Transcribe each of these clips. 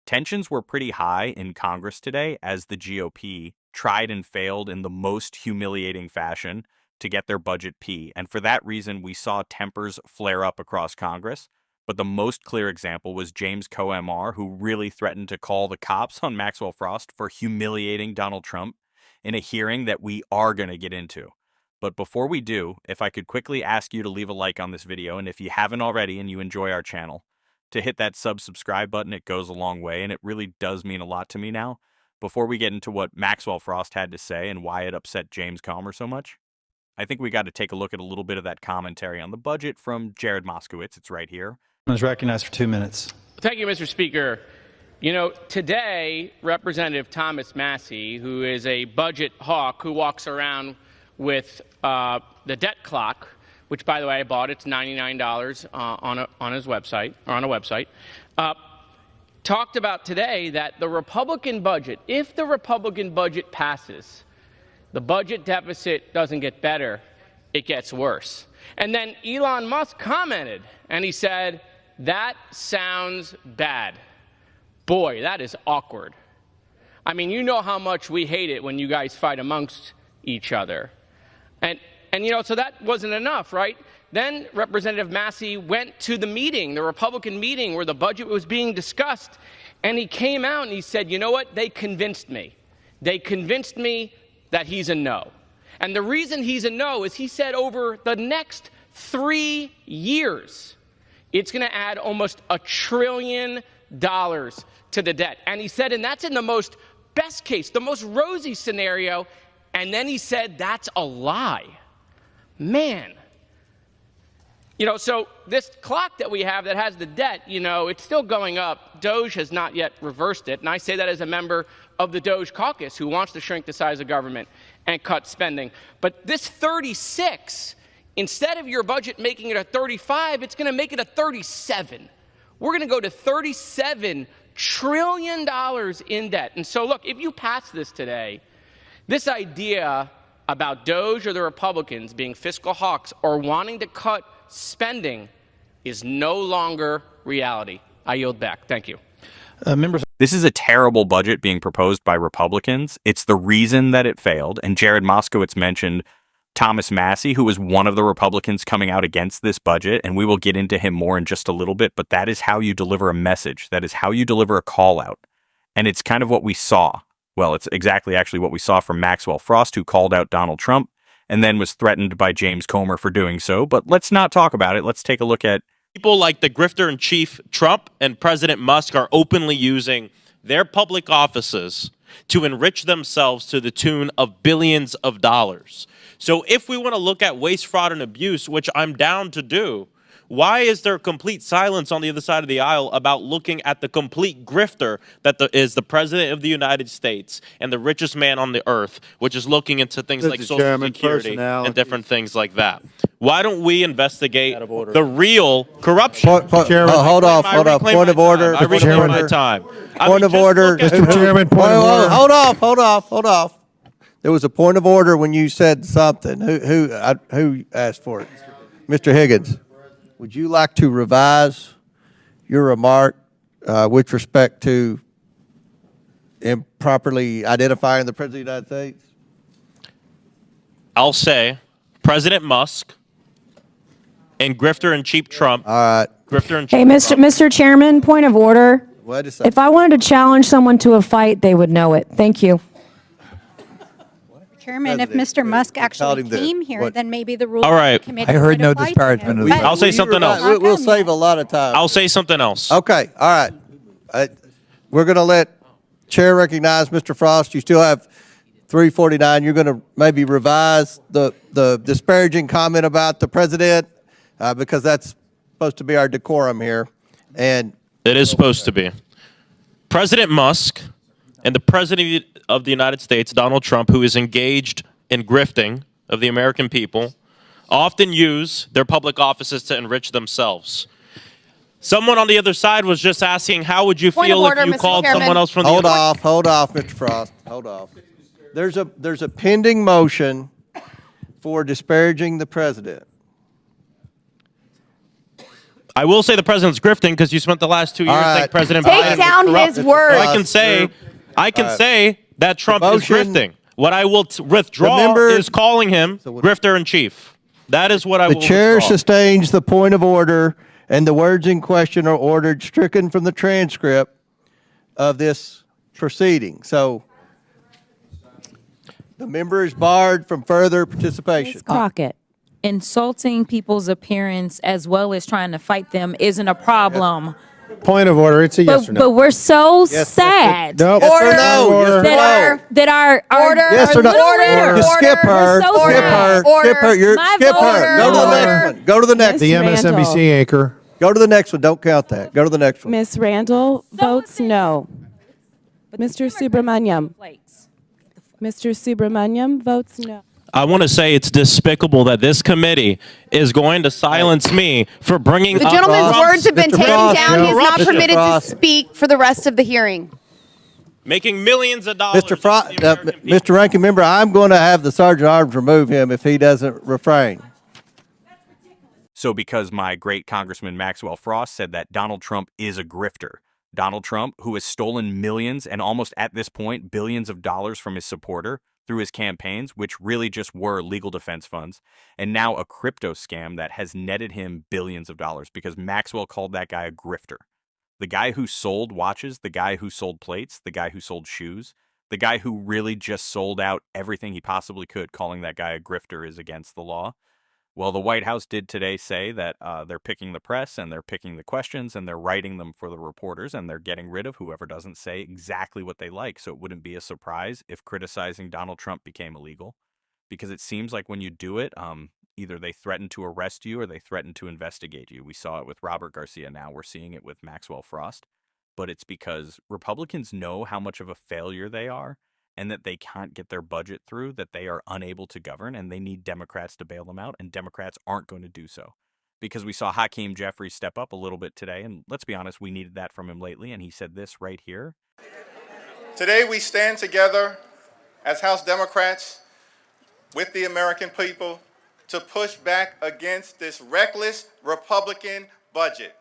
Tensions were pretty high in Congress today as the GOP tried and failed in the most humiliating fashion to get their budget P. And for that reason, we saw tempers flare up across Congress. But the most clear example was James COMER, who really threatened to call the cops on Maxwell Frost for humiliating Donald Trump in a hearing that we are going to get into. But before we do, if I could quickly ask you to leave a like on this video, and if you haven't already and you enjoy our channel, to hit that subscribe button. It goes a long way, and it really does mean a lot to me now. Before we get into what Maxwell Frost had to say and why it upset James COMER so much, I think we got to take a look at a little bit of that commentary on the budget from Jared Moskowitz. It's right here. I was recognized for 2 minutes. Thank you, Mr. Speaker. You know, today, Representative Thomas Massie, who is a budget hawk who walks around with the debt clock, which, by the way, I bought. It's $99 on his website, or on a website, talked about today that the Republican budget, if the Republican budget passes, the budget deficit doesn't get better, it gets worse. And then Elon Musk commented, and he said, "That sounds bad." Boy, that is awkward. I mean, you know how much we hate it when you guys fight amongst each other. And you know, so that wasn't enough, right? Then Representative Massie went to the meeting, the Republican meeting where the budget was being discussed, and he came out and he said, you know what, they convinced me. They convinced me that he's a no. And the reason he's a no is he said over the next 3 years, it's going to add almost $1 trillion to the debt. And he said, and that's in the most best case, the most rosy scenario. And then he said, that's a lie. Man. You know, so this clock that we have that has the debt, you know, it's still going up. DOGE has not yet reversed it. And I say that as a member of the DOGE caucus who wants to shrink the size of government and cut spending. But this 36, instead of your budget making it a 35, it's going to make it a 37. We're going to go to $37 trillion in debt. And so, look, if you pass this today, this idea about DOGE or the Republicans being fiscal hawks or wanting to cut spending is no longer reality. I yield back. Thank you. This is a terrible budget being proposed by Republicans. It's the reason that it failed. And Jared Moskowitz mentioned Thomas Massie, who was one of the Republicans coming out against this budget, and we will get into him more in just a little bit, but that is how you deliver a message. That is how you deliver a call out. And it's kind of what we saw. Well, it's exactly actually what we saw from Maxwell Frost, who called out Donald Trump and then was threatened by James COMER for doing so. But let's not talk about it. Let's take a look at people like the grifter-in-chief Trump and President Musk are openly using their public offices to enrich themselves to the tune of billions of dollars. So if we want to look at waste, fraud, and abuse, which I'm down to do, why is there complete silence on the other side of the aisle about looking at the complete grifter that is the President of the United States and the richest man on the earth, which is looking into things like Social Security and different things like that? Why don't we investigate the real corruption? Hold off. Point of order. I reclaim my time. Point of order. Mr. Chairman, point of order. Hold off. There was a point of order when you said something. Who asked for it? Mr. Higgins. Would you like to revise your remark with respect to improperly identifying the President of the United States? I'll say President Musk and grifter-in-chief Trump. All right. Grifter-in-chief Hey, Mr. Chairman, point of order. Wait a second. If I wanted to challenge someone to a fight, they would know it. Thank you. Chairman, if Mr. Musk actually came here, then maybe the Rules Committee. I heard no would apply to disparagement him. of the- I'll say something else. We'll save a lot of time. I'll say something else. Okay. All right. We're going to let Chair recognize Mr. Frost. You still have 3:49. You're going to maybe revise the disparaging comment about the president because that's supposed to be our decorum here. And it is supposed to be. President Musk and the President of the United States, Donald Trump, who is engaged in grifting of the American people, often use their public offices to enrich themselves. Someone on the other side was just asking, how would you feel if you called someone else from the Hold off, Mr. Frost. Hold off. There's a pending motion for disparaging the president. I will say the president's grifting because you spent the last 2 years saying right. President Take Biden down was corrupt. his words. I can say that Trump is motion- grifting. What I will withdraw member- is calling him grifter in chief. That is what I will The chair withdraw. sustains the point of order, and the words in question are ordered stricken from the transcript of this proceeding. So the member is barred from further participation. Ms. Crockett. Insulting people's appearance as well as trying to fight them isn't a problem. Point of order. It's a yes or no. But we're so Yes, sad No. Yes or Order. no? Yes or that no? our Yes or no? little leader. Just skip her. We're so Skip her. sad. Skip her. You're My skip vote. her. Go to the next one. Go to the next The one. MSNBC anchor. Go to the next one. Don't count that. Go to the next one. Ms. Randall votes no. Mr. Subramaniam. Mr. Subramaniam votes no. I want to say it's despicable that this committee is going to silence me for bringing The up gentleman's Trump's words have been Mr. taken Frost, down. He is not Mr. permitted to Frost. speak for the rest of the hearing. making millions of dollars. Mr. Frost, off the American people. Mr. Ranking Member, I'm going to have the Sergeant at Arms remove him if he doesn't refrain. So because my great Congressman Maxwell Frost said that Donald Trump is a grifter. Donald Trump, who has stolen millions and almost at this point billions of dollars from his supporter through his campaigns, which really just were legal defense funds, and now a crypto scam that has netted him billions of dollars because Maxwell called that guy a grifter. The guy who sold watches, the guy who sold plates, the guy who sold shoes, the guy who really just sold out everything he possibly could, calling that guy a grifter is against the law. Well, the White House did today say that they're picking the press and they're picking the questions and they're writing them for the reporters and they're getting rid of whoever doesn't say exactly what they like. So it wouldn't be a surprise if criticizing Donald Trump became illegal, because it seems like when you do it, either they threaten to arrest you or they threaten to investigate you. We saw it with Robert Garcia. Now we're seeing it with Maxwell Frost. But it's because Republicans know how much of a failure they are and that they can't get their budget through, that they are unable to govern, and they need Democrats to bail them out, and Democrats aren't going to do so. Because we saw Hakeem Jeffries step up a little bit today, and let's be honest, we needed that from him lately, and he said this right here. Today we stand together as House Democrats with the American people to push back against this reckless Republican budget.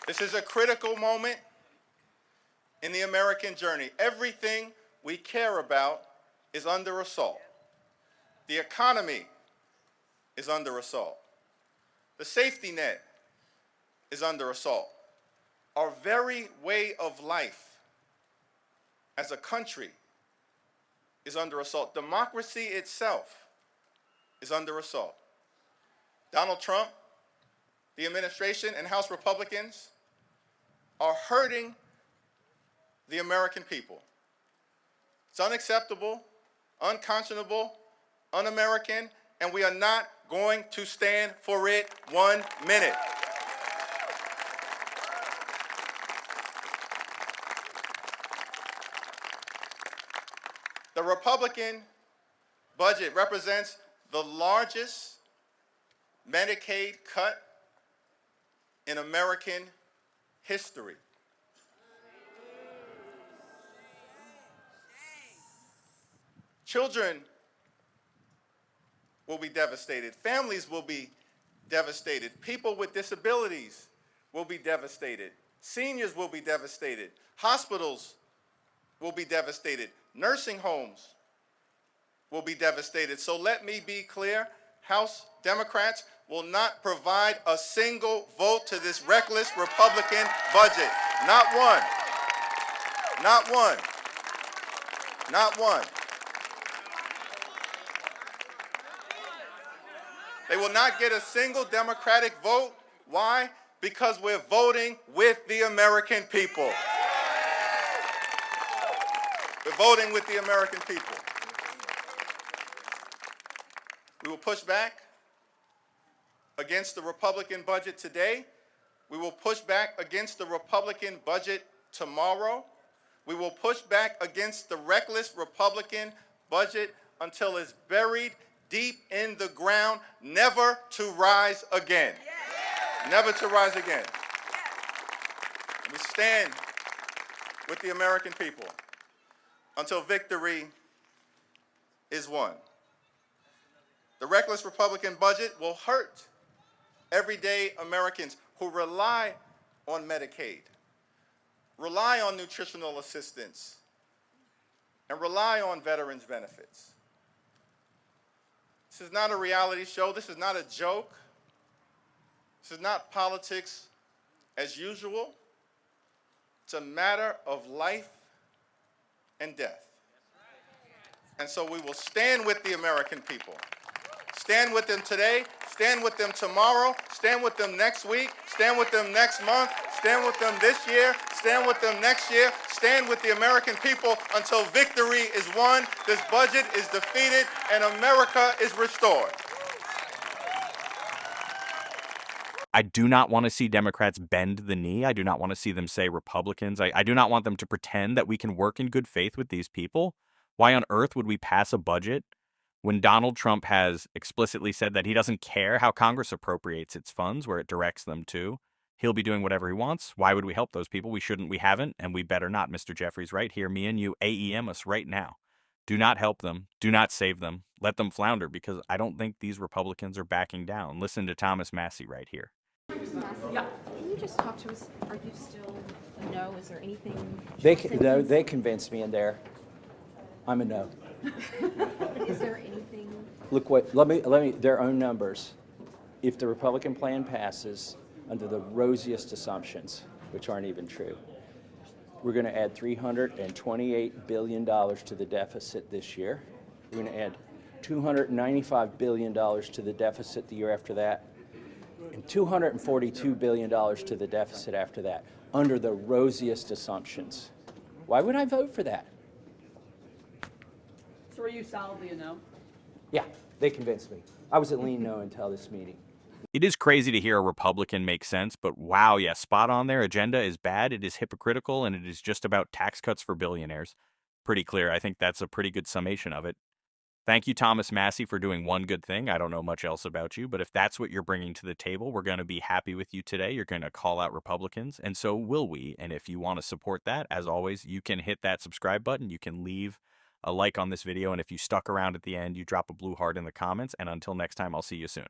This is a critical moment in the American journey. Everything we care about is under assault. The economy is under assault. The safety net is under assault. Our very way of life as a country is under assault. Democracy itself is under assault. Donald Trump, the administration, and House Republicans are hurting the American people. It's unacceptable, unconscionable, un-American, and we are not going to stand for it 1 minute. The Republican budget represents the largest Medicaid cut in American history. Children will be devastated. Families will be devastated. People with disabilities will be devastated. Seniors will be devastated. Hospitals will be devastated. Nursing homes will be devastated. So let me be clear, House Democrats will not provide a single vote to this reckless Republican budget. Not one. Not one. Not one. They will not get a single Democratic vote. Why? Because we're voting with the American people. We're voting with the American people. We will push back against the Republican budget today. We will push back against the Republican budget tomorrow. We will push back against the reckless Republican budget until it's buried deep in the ground, never to rise again. Never to rise again. We stand with the American people until victory is one. The reckless Republican budget will hurt everyday Americans who rely on Medicaid, rely on nutritional assistance, and rely on veterans benefits. This is not a reality show. This is not a joke. This is not politics as usual. It's a matter of life and death. And so we will stand with the American people. Stand with them today, stand with them tomorrow, stand with them next week, stand with them next month, stand with them this year, stand with them next year, stand with the American people until victory is won, this budget is defeated, and America is restored. I do not want to see Democrats bend the knee. I do not want to see them say Republicans. I do not want them to pretend that we can work in good faith with these people. Why on earth would we pass a budget when Donald Trump has explicitly said that he doesn't care how Congress appropriates its funds, where it directs them to? He'll be doing whatever he wants. Why would we help those people? We shouldn't, we haven't, and we better not. Mr. Jeffries right here, me and you, AEM us right now. Do not help them. Do not save them. Let them flounder, because I don't think these Republicans are backing down. Listen to Thomas Massey right here. Yeah. Can you just talk to us? Are you still a no? Is there anything? They convinced me in there. I'm a no. Is there anything? Look what, let me, their own numbers. If the Republican plan passes under the rosiest assumptions, which aren't even true, we're going to add $328 billion to the deficit this year. We're going to add $295 billion to the deficit the year after that, and $242 billion to the deficit after that, under the rosiest assumptions. Why would I vote for that? So are you solidly a no? Yeah, they convinced me. I was a lean no until this meeting. It is crazy to hear a Republican make sense, but wow, yeah, spot on. Their agenda is bad, it is hypocritical, and it is just about tax cuts for billionaires. Pretty clear. I think that's a pretty good summation of it. Thank you, Thomas Massey, for doing one good thing. I don't know much else about you, but if that's what you're bringing to the table, we're going to be happy with you today. You're going to call out Republicans, and so will we. And if you want to support that, as always, you can hit that subscribe button. You can leave a like on this video, and if you stuck around at the end, you drop a blue heart in the comments. And until next time, I'll see you soon.